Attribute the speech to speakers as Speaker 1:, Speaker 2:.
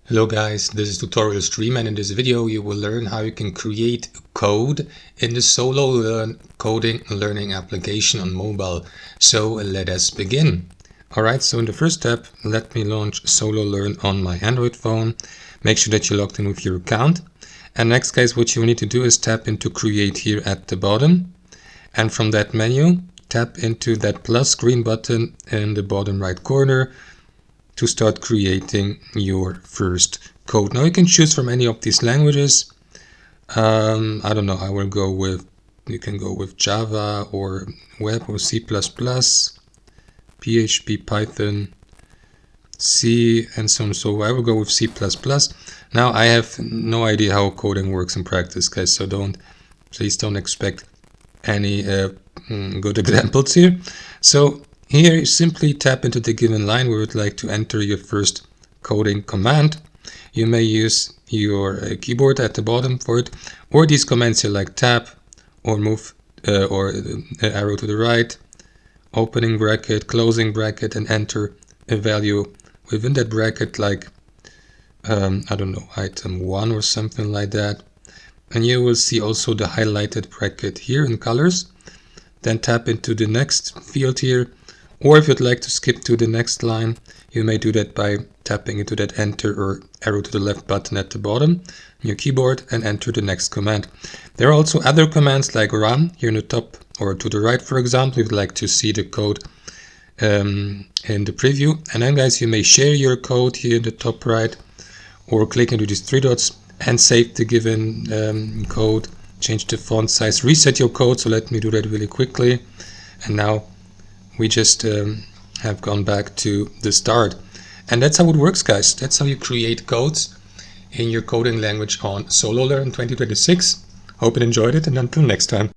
Speaker 1: Hello guys, this is Tutorial Stream, and in this video you will learn how you can create code in the SoloLearn coding and learning application on mobile. So let us begin. Alright, so in the first step, let me launch SoloLearn on my Android phone. Make sure that you're logged in with your account. And next guys, what you need to do is tap into Create here at the bottom. And from that menu, tap into that plus green button in the bottom right corner to start creating your first code. Now you can choose from any of these languages. I don't know, you can go with Java or Web or C++, PHP, Python, C, and so on. So I will go with C++. Now I have no idea how coding works in practice, guys, so please don't expect any good examples here. So here you simply tap into the given line where you would like to enter your first coding command. You may use your keyboard at the bottom for it, or these commands here like tab or move or arrow to the right, opening bracket, closing bracket, and enter a value within that bracket, like I don't know, item 1 or something like that. And you will see also the highlighted bracket here in colors. Then tap into the next field here, or if you'd like to skip to the next line, you may do that by tapping into that enter or arrow to the left button at the bottom on your keyboard and enter the next command. There are also other commands like run here in the top or to the right, for example, if you'd like to see the code in the preview. And then guys, you may share your code here in the top right, or click into these three dots and save the given code, change the font size, reset your code. So let me do that really quickly. And now we just have gone back to the start. And that's how it works, guys. That's how you create codes in your coding language on SoloLearn 2026. Hope you enjoyed it, and until next time.